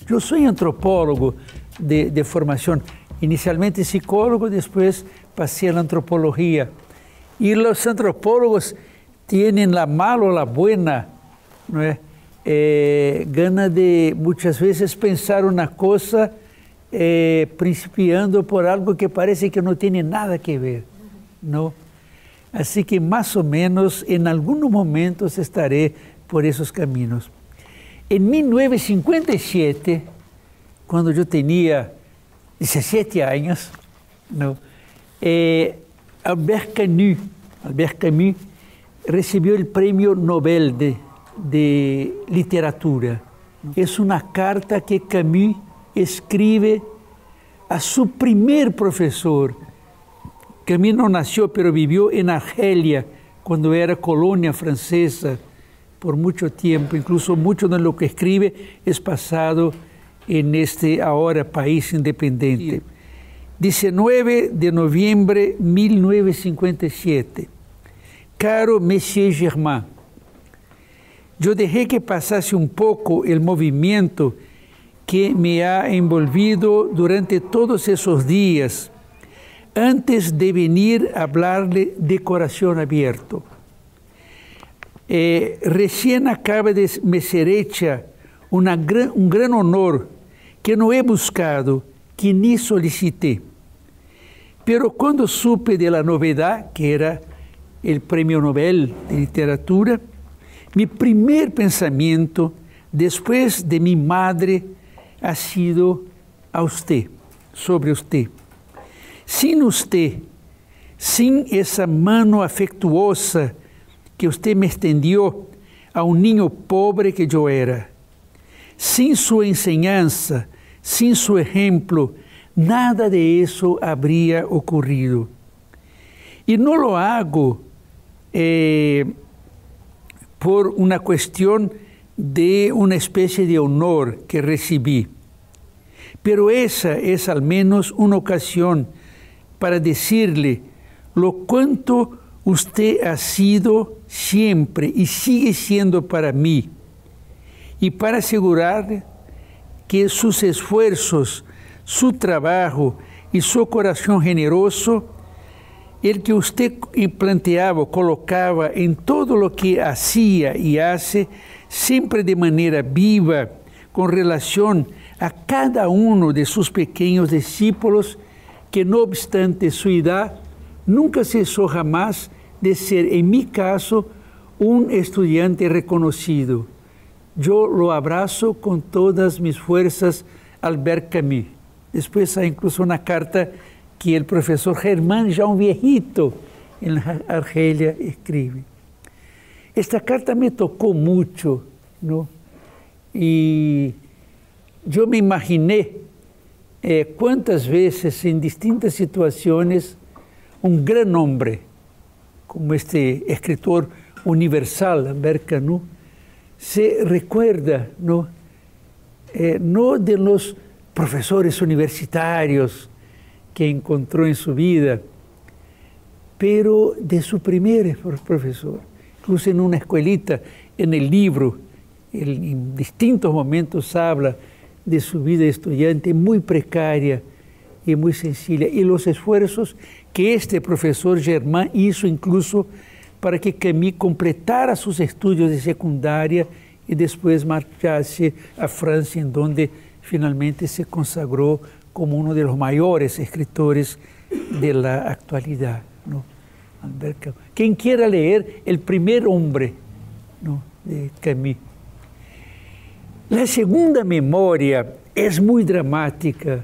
Yo soy antropólogo de formación, inicialmente psicólogo, después pasé a la antropología. Y los antropólogos tienen la mala o la buena, ¿no es? Gana de muchas veces pensar una cosa principiando por algo que parece que no tiene nada que ver, ¿no? Así que más o menos en algunos momentos estaré por esos caminos. En 1957, cuando yo tenía 17 años, ¿no? Albert Camus recibió el Premio Nobel de Literatura. Es una carta que Camus escribe a su primer profesor. Camus no nació, pero vivió en Argelia, cuando era colonia francesa, por mucho tiempo. Incluso mucho de lo que escribe es pasado en este ahora país independiente. 19 de noviembre de 1957. Caro Monsieur Germain, yo dejé que pasase un poco el movimiento que me ha envolvido durante todos esos días, antes de venir a hablarle de corazón abierto. Recién acaba de me ser hecha un gran honor que no he buscado, que ni solicité. Pero cuando supe de la novedad, que era el Premio Nobel de Literatura, mi primer pensamiento, después de mi madre, ha sido a usted, sobre usted. Sin usted, sin esa mano afectuosa que usted me extendió a un niño pobre que yo era, sin su enseñanza, sin su ejemplo, nada de eso habría ocurrido. Y no lo hago por una cuestión de una especie de honor que recibí, pero esa es al menos una ocasión para decirle lo cuánto usted ha sido siempre y sigue siendo para mí, y para asegurarle que sus esfuerzos, su trabajo y su corazón generoso, el que usted planteaba, colocaba en todo lo que hacía y hace, siempre de manera viva, con relación a cada uno de sus pequeños discípulos, que no obstante su edad, nunca cesó jamás de ser, en mi caso, un estudiante reconocido. Yo lo abrazo con todas mis fuerzas, Albert Camus. Después hay incluso una carta que el profesor Germán, ya un viejito, en Argelia escribe. Esta carta me tocó mucho, ¿no? Y yo me imaginé cuántas veces en distintas situaciones un gran hombre, como este escritor universal, Albert Camus, se recuerda, ¿no? No de los profesores universitarios que encontró en su vida, pero de su primer profesor. Incluso en una escuelita, en el libro, en distintos momentos habla de su vida estudiante muy precaria y muy sencilla, y los esfuerzos que este profesor Germain hizo incluso para que Camus completara sus estudios de secundaria y después marchase a Francia, en donde finalmente se consagró como uno de los mayores escritores de la actualidad, ¿no? Albert Camus. Quien quiera leer El primer hombre, ¿no?, de Camus. La segunda memoria es muy dramática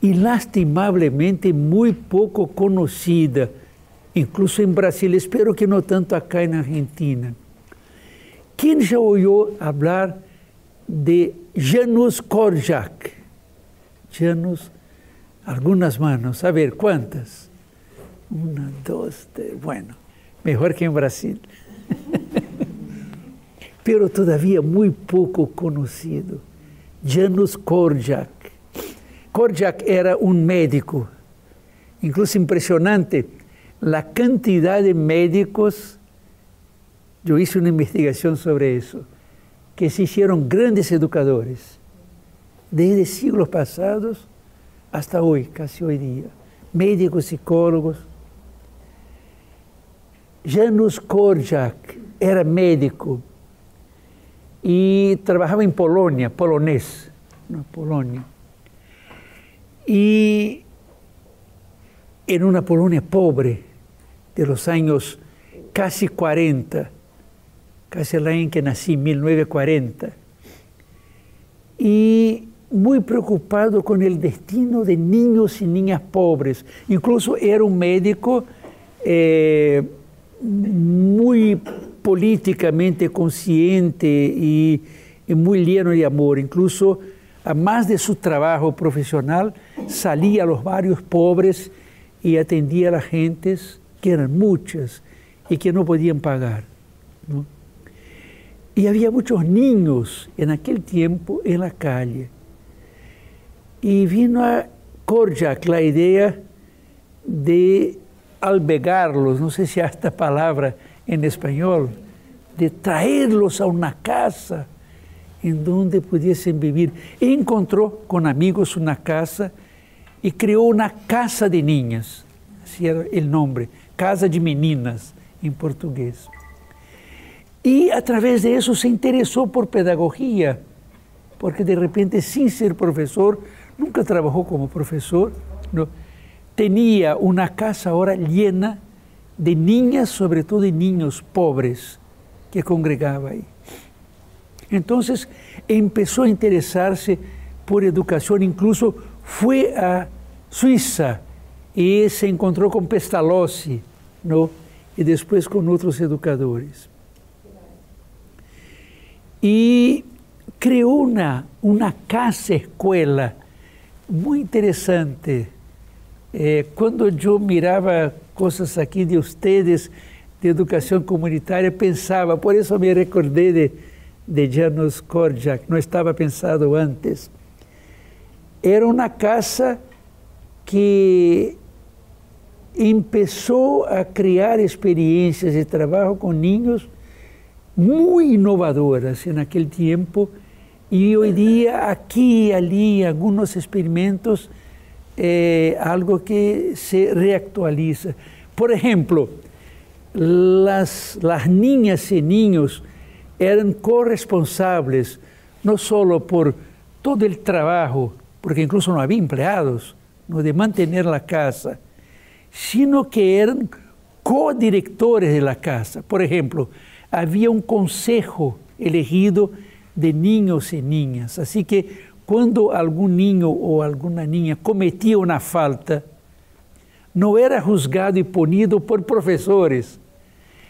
y lastimablemente muy poco conocida, incluso en Brasil, espero que no tanto acá en Argentina. ¿Quién ya oyó hablar de Janusz Korczak? Janusz, algunas manos, a ver, ¿cuántas? 1, 2, 3, bueno, mejor que en Brasil. Pero todavía muy poco conocido. Janusz Korczak. Korczak era un médico, incluso impresionante, la cantidad de médicos, yo hice una investigación sobre eso, que se hicieron grandes educadores. desde siglos pasados hasta hoy, casi hoy día. Médicos, psicólogos. Janusz Korczak era médico y trabajaba en Polonia, polonés, no, Polonia. Y en una Polonia pobre de los años casi 40, casi el año en que nací, 1940, y muy preocupado con el destino de niños y niñas pobres. Incluso era un médico muy políticamente consciente y muy lleno de amor. Incluso, a más de su trabajo profesional, salía a los barrios pobres y atendía a las gentes, que eran muchas, y que no podían pagar, ¿no? Y había muchos niños en aquel tiempo en la calle. Y vino a Korczak la idea de albergarlos, no sé si hay esta palabra en español, de traerlos a una casa en donde pudiesen vivir. E encontró con amigos una casa y creó una casa de niñas, así era el nombre, Casa de Meninas en portugués. Y a través de eso se interesó por pedagogía, porque de repente, sin ser profesor, nunca trabajó como profesor, ¿no? Tenía una casa ahora llena de niñas, sobre todo de niños pobres, que congregaba ahí. Entonces empezó a interesarse por educación, incluso fue a Suiza y se encontró con Pestalozzi, ¿no? Y después con otros educadores. Y creó una casa escuela muy interesante. Cuando yo miraba cosas aquí de ustedes, de educación comunitaria, pensaba, por eso me recordé de Janusz Korczak, no estaba pensado antes. Era una casa que empezó a crear experiencias de trabajo con niños muy innovadoras en aquel tiempo, y hoy día aquí y allí algunos experimentos, algo que se reactualiza. Por ejemplo, las niñas y niños eran corresponsables no solo por todo el trabajo, porque incluso no había empleados, no, de mantener la casa, sino que eran codirectores de la casa. Por ejemplo, había un consejo elegido de niños y niñas, así que cuando algún niño o alguna niña cometía una falta, no era juzgado y punido por profesores,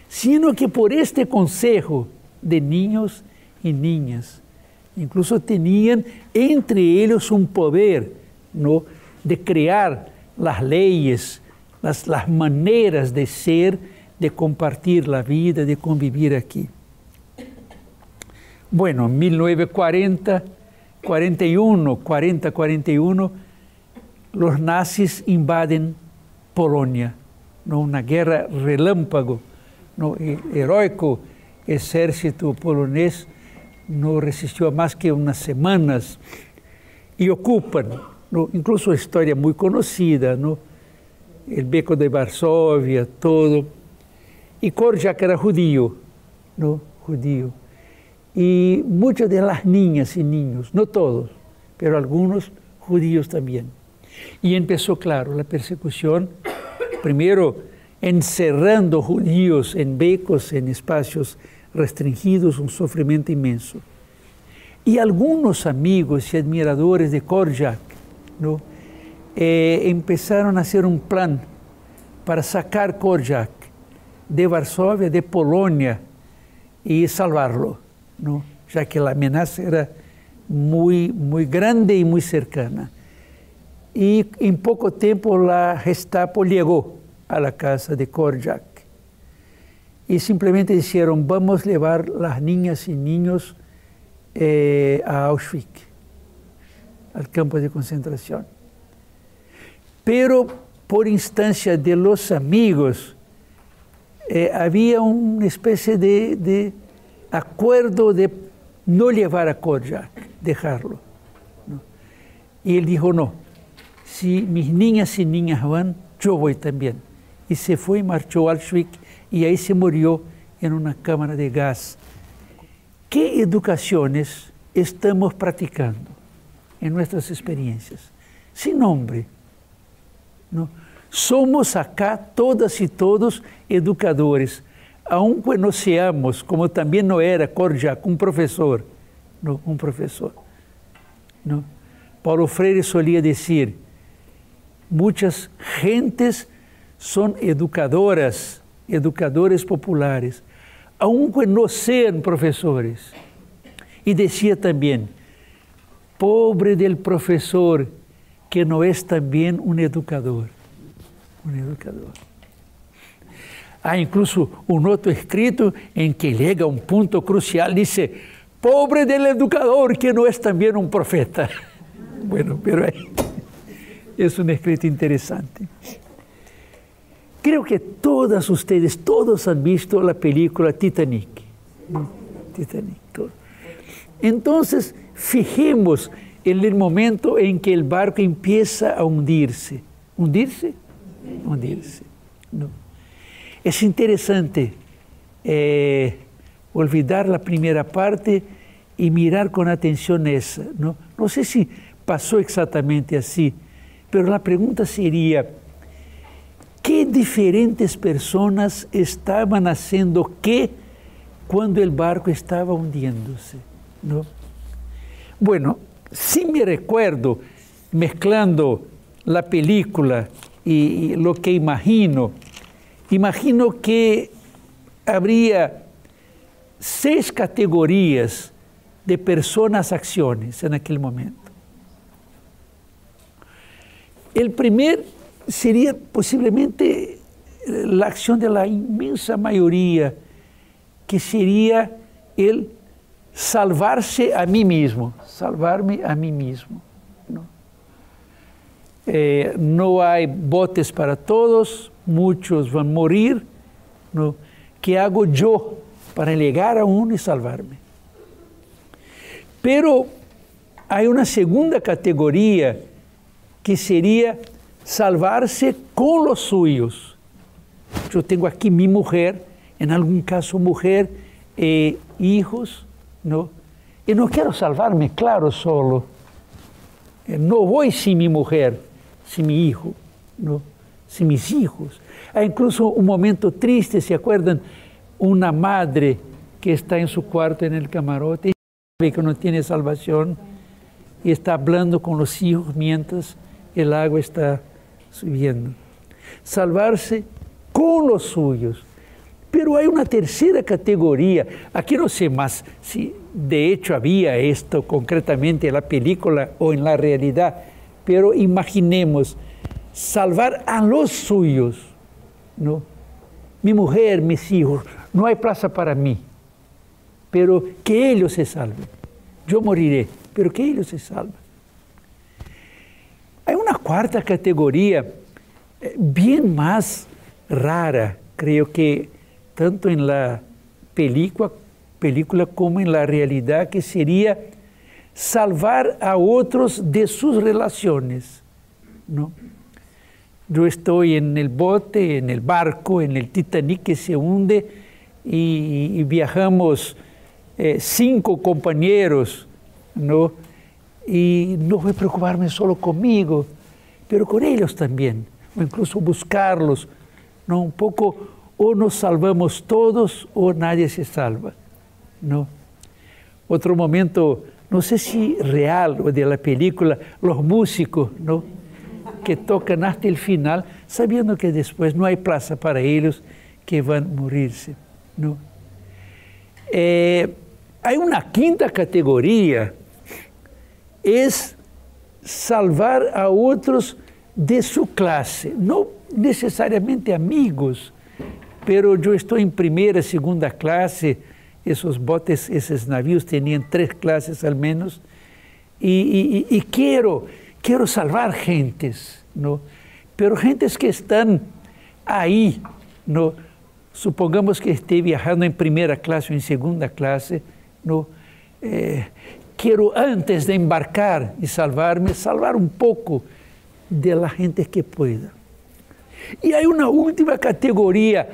sino que por este consejo de niños y niñas. Incluso tenían entre ellos un poder, ¿no?, de crear las leyes, las maneras de ser, de compartir la vida, de convivir aquí. Bueno, en 1941, los nazis invaden Polonia, ¿no? Una guerra relámpago, ¿no? El heroico ejército polonés no resistió más que unas semanas y ocupan, ¿no? Incluso historia muy conocida, ¿no? El beco de Varsovia, todo. Y Korczak era judío, ¿no? Judío. Y muchas de las niñas y niños, no todos, pero algunos judíos también. Y empezó, claro, la persecución, primero encerrando judíos en becos, en espacios restringidos, un sufrimiento inmenso. Y algunos amigos y admiradores de Korczak, ¿no?, empezaron a hacer un plan para sacar Korczak de Varsovia, de Polonia, y salvarlo, ¿no?, ya que la amenaza era muy, muy grande y muy cercana. Y en poco tiempo la Gestapo llegó a la casa de Korczak y simplemente dijeron: vamos a llevar las niñas y niños a Auschwitz, al campo de concentración. Pero por instancia de los amigos, había una especie de acuerdo de no llevar a Korczak, dejarlo, ¿no? Y él dijo, no, si mis niñas y niñas van, yo voy también. Y se fue y marchó a Auschwitz y ahí se murió en una cámara de gas. ¿Qué educaciones estamos practicando en nuestras experiencias? Sin nombre, ¿no? Somos acá todas y todos educadores, aunque no seamos, como también no era Korjak, un profesor, ¿no? Un profesor, ¿no? Paulo Freire solía decir, muchas gentes son educadoras, educadores populares, aunque no sean profesores. Y decía también, pobre del profesor que no es también un educador. Un educador. Há incluso un otro escrito en que llega a un punto crucial, dice, pobre del educador que no es también un profeta. Bueno, pero ahí es un escrito interesante. Creo que todas ustedes, todos han visto la película Titanic. Titanic, todo. Entonces, fijemos en el momento en que el barco empieza a hundirse. ¿Hundirse? Hundirse. No. Es interesante olvidar la primera parte y mirar con atención esa. No, no sé si pasó exactamente así, pero la pregunta sería, ¿qué diferentes personas estaban haciendo qué cuando el barco estaba hundiéndose? ¿No? Bueno, sí me recuerdo, mezclando la película y lo que imagino que habría 6 categorías de personas, acciones en aquel momento. El primer sería posiblemente la acción de la inmensa mayoría, que sería el salvarse a mí mismo, salvarme a mí mismo, ¿no? No hay botes para todos, muchos van a morir, ¿no? ¿Qué hago yo para llegar a uno y salvarme? Pero hay una segunda categoría que sería salvarse con los suyos. Yo tengo aquí mi mujer, en algún caso mujer, hijos, ¿no? Y no quiero salvarme, claro, solo. No voy sin mi mujer, sin mi hijo, ¿no? Sin mis hijos. Hay incluso un momento triste, ¿se acuerdan? Una madre que está en su cuarto en el camarote y sabe que no tiene salvación y está hablando con los hijos mientras el agua está subiendo. Salvarse con los suyos. Pero hay una tercera categoría. Aquí no sé más si de hecho había esto concretamente en la película o en la realidad, pero imaginemos salvar a los suyos, ¿no? Mi mujer, mis hijos, no hay plaza para mí, pero que ellos se salven. Yo moriré, pero que ellos se salven. Hay una cuarta categoría, bien más rara, creo que tanto en la película como en la realidad, que sería salvar a otros de sus relaciones, ¿no? Yo estoy en el bote, en el barco, en el Titanic que se hunde y viajamos 5 compañeros, ¿no? Y no voy a preocuparme solo conmigo, pero con ellos también, o incluso buscarlos, ¿no? Un poco, o nos salvamos todos o nadie se salva, ¿no? Otro momento, no sé si real o de la película, los músicos, ¿no? Que tocan hasta el final, sabiendo que después no hay plaza para ellos, que van a morirse, ¿no? Hay una quinta categoría, es salvar a otros de su clase, no necesariamente amigos, pero yo estoy en primera, segunda clase, esos botes, esos navíos tenían 3 clases al menos, y quiero salvar gentes, ¿no? Pero gentes que están ahí, ¿no? Supongamos que esté viajando en primera clase o en segunda clase, ¿no? quiero antes de embarcar y salvarme, salvar un poco de la gente que pueda. Y hay una última categoría,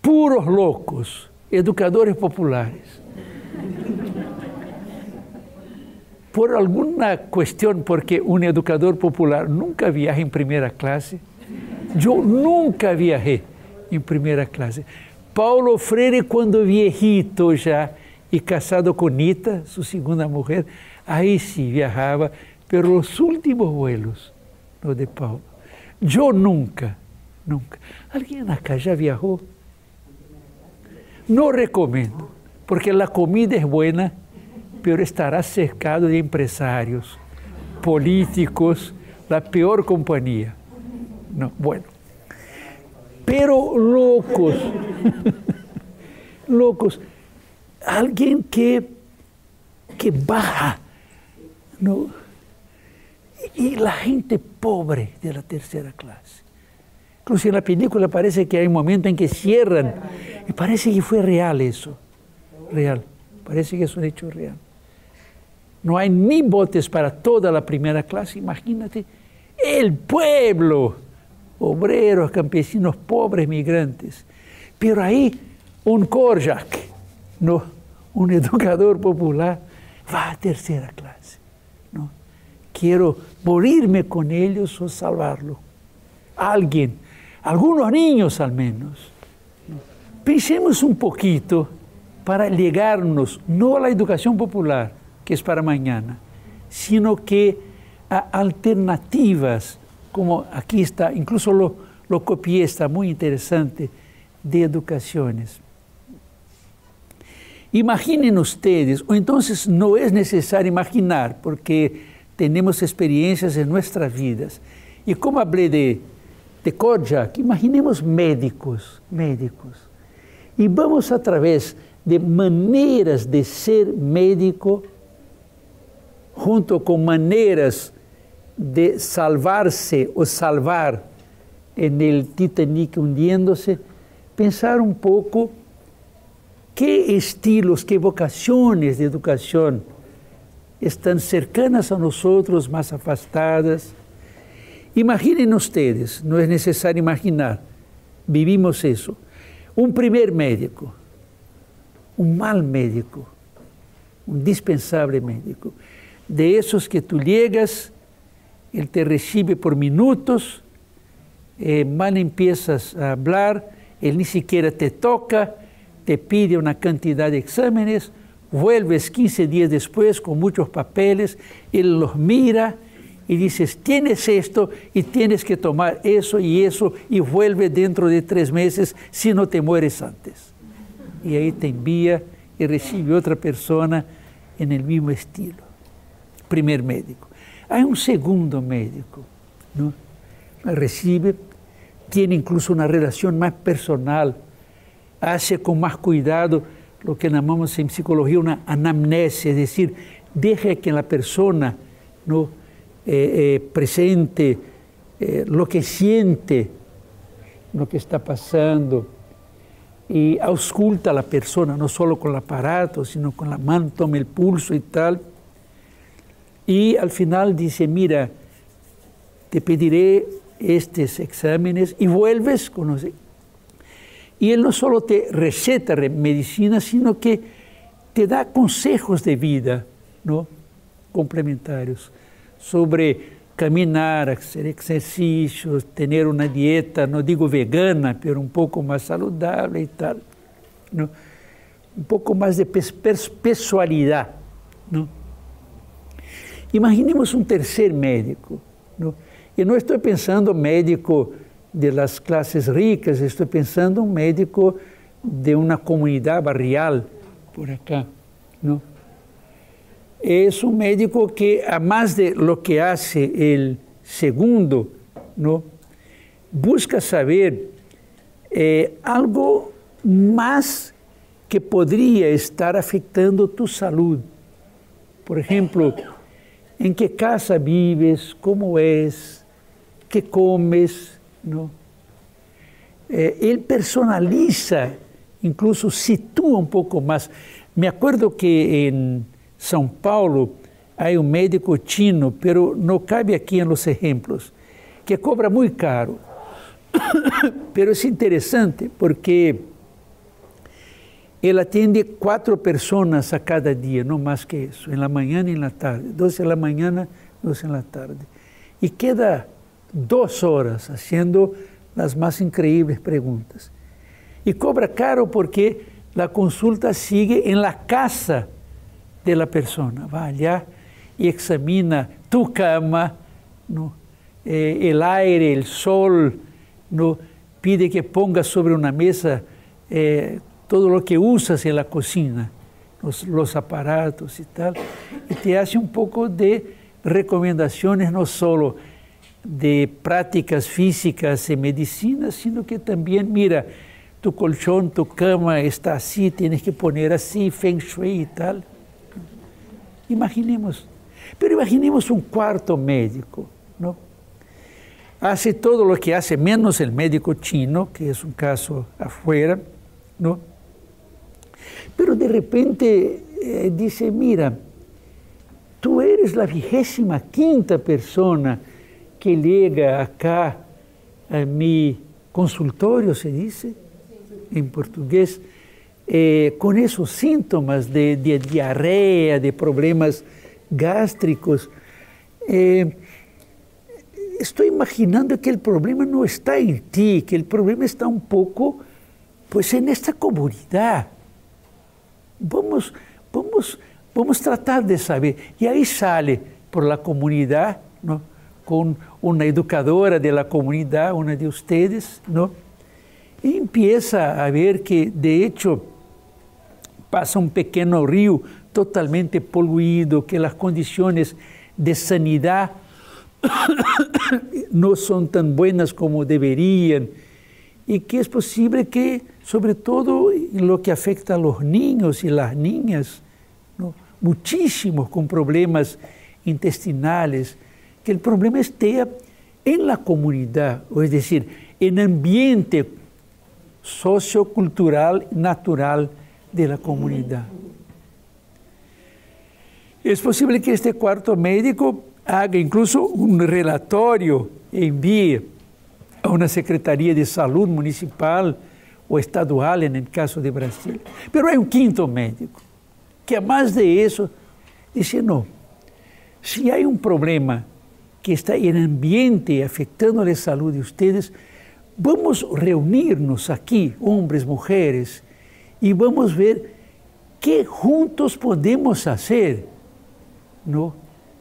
puros locos, educadores populares. Por alguna cuestión, porque un educador popular nunca viaja en primera clase, yo nunca viajé en primera clase. Paulo Freire, cuando viejito ya y casado con Nita, su segunda mujer, ahí sí viajaba, pero los últimos vuelos, los de Paulo. Yo nunca. ¿Alguien acá ya viajó? No recomiendo, porque la comida es buena, pero estará cercado de empresarios, políticos, la peor compañía. No, bueno. Pero locos, locos, alguien que baja, ¿no? Y la gente pobre de la tercera clase. Incluso en la película parece que hay un momento en que cierran, y parece que fue real eso, real, parece que es un hecho real. No hay ni botes para toda la primera clase, imagínate, el pueblo, obreros, campesinos, pobres, migrantes. Pero ahí un Korjak, ¿no? Un educador popular, va a tercera clase, ¿no? Quiero morirme con ellos o salvarlo. Alguien, algunos niños al menos. Pensemos un poquito para llegarnos, no a la educación popular, que es para mañana, sino que a alternativas, como aquí está, incluso lo copié, está muy interesante, de educaciones. Imaginen ustedes, o entonces no es necesario imaginar, porque tenemos experiencias en nuestras vidas. Y como hablé de Korjak, imaginemos médicos. Y vamos a través de maneras de ser médico, junto con maneras de salvarse o salvar en el Titanic hundiéndose, pensar un poco qué estilos, qué vocaciones de educación están cercanas a nosotros, más afastadas. Imaginen ustedes, no es necesario imaginar, vivimos eso. Un primer médico, un mal médico, un dispensable médico, de esos que tú llegas, él te recibe por minutos, mal empiezas a hablar, él ni siquiera te toca, te pide una cantidad de exámenes, vuelves 15 días después con muchos papeles, él los mira y dices, tienes esto y tienes que tomar eso, y vuelve dentro de 3 meses si no te mueres antes. Y ahí te envía y recibe otra persona en el mismo estilo. Primer médico. Hay un segundo médico, ¿no? Recibe, tiene incluso una relación más personal, hace con más cuidado lo que llamamos en psicología una anamnesis, es decir, deja que la persona, ¿no? Presente lo que siente, lo que está pasando, y ausculta a la persona, no solo con el aparato, sino con la mano, toma el pulso y tal. Y al final dice, mira, te pediré estos exámenes y vuelves con los... Y él no solo te receta medicina, sino que te da consejos de vida, ¿no? Complementarios, sobre caminar, hacer ejercicios, tener una dieta, no digo vegana, pero un poco más saludable y tal, ¿no? Un poco más de personalidad, ¿no? Imaginemos un tercer médico, ¿no? Y no estoy pensando médico de las clases ricas, estoy pensando un médico de una comunidad barrial, por acá, ¿no? Es un médico que, además de lo que hace el segundo, ¿no? Busca saber algo más que podría estar afectando tu salud. Por ejemplo, en qué casa vives, cómo es, qué comes, ¿no? Él personaliza, incluso sitúa un poco más. Me acuerdo que en São Paulo hay un médico chino, pero no cabe aquí en los ejemplos, que cobra muy caro. Pero es interesante porque él atiende 4 personas a cada día, no más que eso, en la mañana y en la tarde, 12 en la mañana, 12 en la tarde. Y queda 2 horas haciendo las más increíbles preguntas. Y cobra caro porque la consulta sigue en la casa de la persona. Va allá y examina tu cama, ¿no? El aire, el sol, ¿no? Pide que pongas sobre una mesa todo lo que usas en la cocina, los aparatos y tal, y te hace un poco de recomendaciones, no solo de prácticas físicas y medicina, sino que también, mira, tu colchón, tu cama está así, tienes que poner así, feng shui y tal. Imaginemos, pero imaginemos un cuarto médico, ¿no? Hace todo lo que hace, menos el médico chino, que es un caso afuera, ¿no? Pero de repente dice, mira, tú eres la 25ª persona que llega acá a mi consultorio, se dice, en portugués, con esos síntomas de diarrea, de problemas gástricos. Estoy imaginando que el problema no está en ti, que el problema está un poco, pues, en esta comunidad. Vamos a tratar de saber. Y ahí sale por la comunidad, ¿no? Con una educadora de la comunidad, una de ustedes, ¿no? Y empieza a ver que, de hecho, pasa un pequeño río totalmente poluido, que las condiciones de sanidad no son tan buenas como deberían, y que es posible que, sobre todo en lo que afecta a los niños y las niñas, ¿no? Muchísimos con problemas intestinales, que el problema esté en la comunidad, o es decir, en el ambiente sociocultural, natural de la comunidad. Es posible que este cuarto médico haga incluso un relatorio e envíe a una Secretaría de Salud municipal o estadual, en el caso de Brasil. Pero hay un quinto médico, que además de eso, dice, no, si hay un problema que está en el ambiente afectando la salud de ustedes, vamos a reunirnos aquí, hombres, mujeres, y vamos a ver qué juntos podemos hacer, ¿no?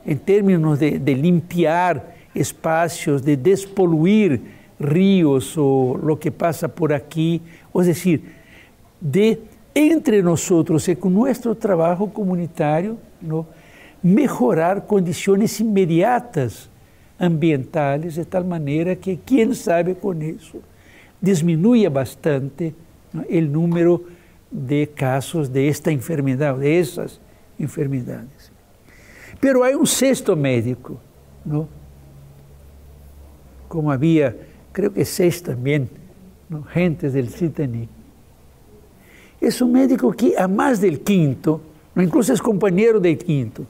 En términos de limpiar espacios, de despoluir ríos o lo que pasa por aquí, es decir, de entre nosotros y con nuestro trabajo comunitario, ¿no? Mejorar condiciones inmediatas ambientales de tal manera que, quién sabe, con eso disminuya bastante, ¿no? El número de casos de esta enfermedad, de esas enfermedades. Pero hay un sexto médico, ¿no? Como había, creo que 6 también, ¿no? Gentes del Citanic. Es un médico que, a más del quinto, ¿no? Incluso es compañero del quinto,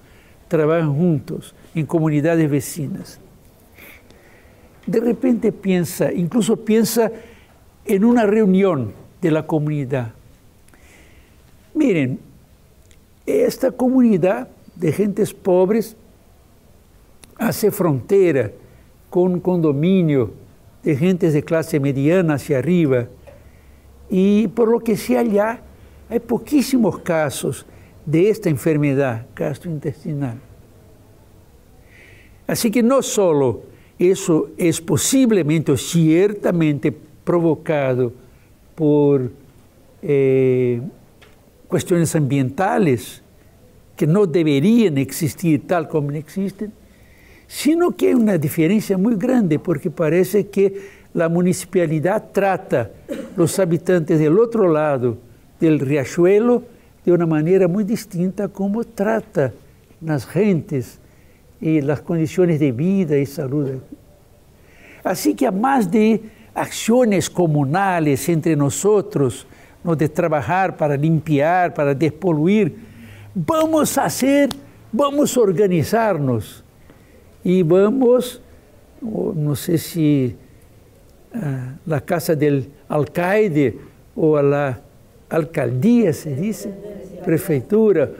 trabajan juntos en comunidades vecinas. De repente incluso piensa en una reunión de la comunidad. Miren, esta comunidad de gentes pobres hace frontera con un condominio de gentes de clase mediana hacia arriba, y por lo que sé allá hay poquísimos casos de esta enfermedad gastrointestinal. Así que no solo eso es posiblemente o ciertamente provocado por cuestiones ambientales que no deberían existir tal como existen, sino que hay una diferencia muy grande, porque parece que la municipalidad trata los habitantes del otro lado del riachuelo de una manera muy distinta como trata las gentes y las condiciones de vida y salud. Así que, además de acciones comunales entre nosotros, ¿no? De trabajar para limpiar, para despoluir, vamos a hacer vamos organizar-nos e vamos, não sei se a casa do alcaide ou a alcaldia, se diz, prefeitura,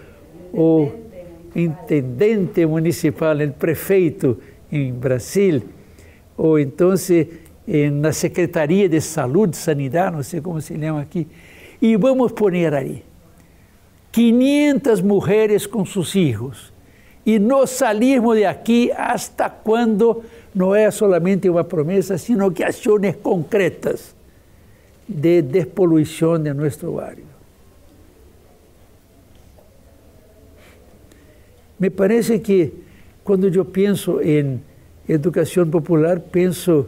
ou intendente municipal, o prefeito em Brasil, ou então na Secretaria de Saúde, Sanidade, não sei como se chama aqui, e vamos pôr aí 500 mulheres com seus filhos, e nós salimos de aqui hasta quando não é solamente uma promessa, sino que ações concretas de despoluição de nosso barrio. Me parece que quando eu penso em educação popular, penso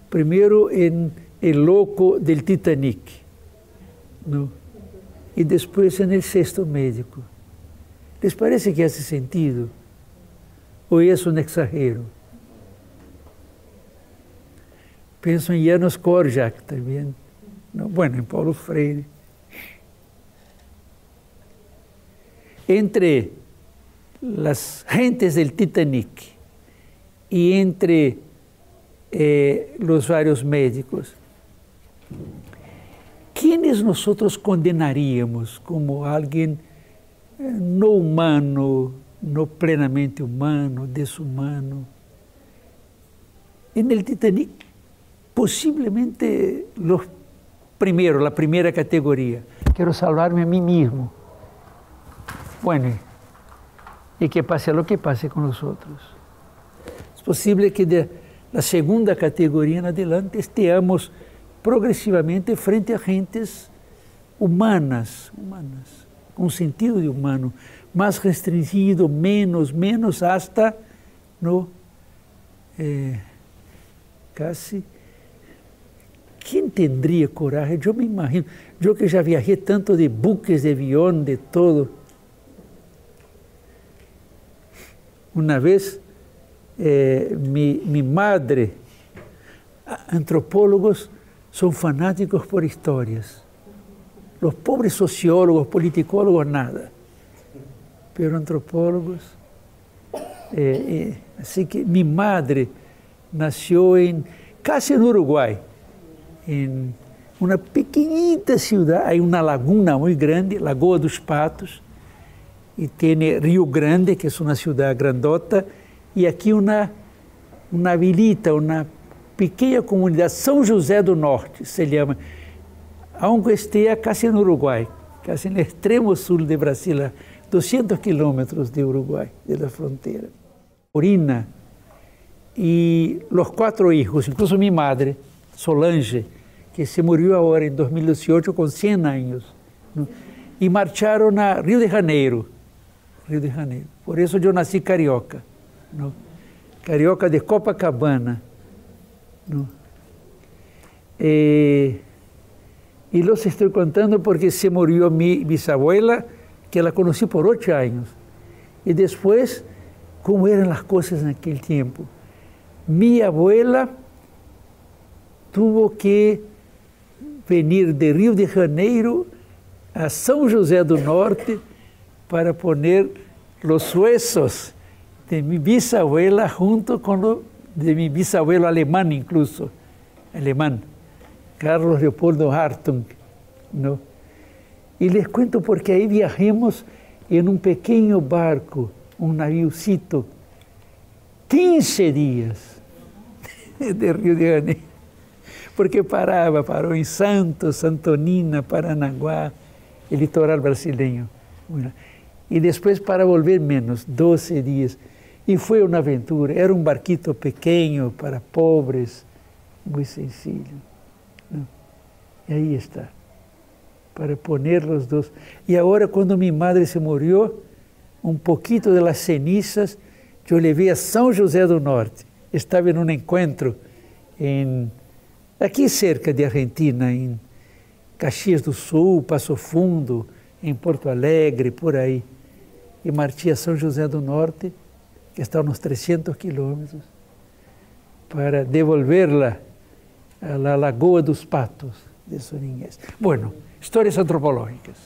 primeiro em El Loco del Titanic, não? E depois em El Sexto Médico. ¿Les parece que hace sentido? ¿O es un exagero? Pienso en Janos Korczak también, ¿no? Bueno, en Paulo Freire. Entre las gentes del Titanic y entre los varios médicos, ¿quiénes nosotros condenaríamos como alguien no humano, no plenamente humano, desumano? En el Titanic, posiblemente la primera categoría. Quiero salvarme a mí mismo. Bueno, y que pase lo que pase con los otros. Es posible que de la segunda categoría en adelante estemos progresivamente frente a gentes humanas, con sentido de humano, más restringido, menos hasta, ¿no? Casi. ¿Quién tendría coraje? Yo me imagino, yo que ya viajé tanto de buques, de avión, de todo. Una vez, mi madre, antropólogos son fanáticos por historias. Los pobres sociólogos, politicólogos, nada. Pero antropólogos. Así que mi madre nació casi en Uruguay, en una pequeñita ciudad. Hay una laguna muy grande, Lagoa dos Patos, y tiene Río Grande, que es una ciudad grandota, y aquí una vilita, una pequeña comunidad, São José do Norte, se llama, aunque esté casi en Uruguay, casi en el extremo sur de Brasil, a 200 kilómetros de Uruguay, de la frontera. Orina, y los 4 hijos, incluso mi madre, Solange, que se murió ahora en 2018 con 100 años, ¿no? Y marcharon a Río de Janeiro. Por eso yo nací carioca, ¿no? Carioca de Copacabana, ¿no? Y los estoy contando porque se murió mi bisabuela, que la conocí por 8 años. Y después, cómo eran las cosas en aquel tiempo. Mi abuela tuvo que venir de Río de Janeiro a São José do Norte para poner los huesos de mi bisabuela junto con los de mi bisabuelo alemán, incluso, Carlos Leopoldo Hartung, ¿no? Y les cuento porque ahí viajamos en un pequeño barco, un naviocito, 15 días de Río de Janeiro, porque parou en Santos, Santonina, Paranaguá, el litoral brasileño. Bueno, y después para volver menos, 12 días. Y fue una aventura, era un barquito pequeño para pobres, muy sencillo, ¿no? Y ahí está, para poner los dos. Y ahora cuando mi madre se murió, un poquito de las cenizas, yo llevé a São José do Norte. Estaba en un encuentro aquí cerca de Argentina, en Caxias do Sul, Passo Fundo, em Porto Alegre, por aí. E marchei a São José do Norte, que está a uns 300 quilômetros, para devolverla a la Lagoa dos Patos de Sua niñez. Bueno, histórias antropológicas.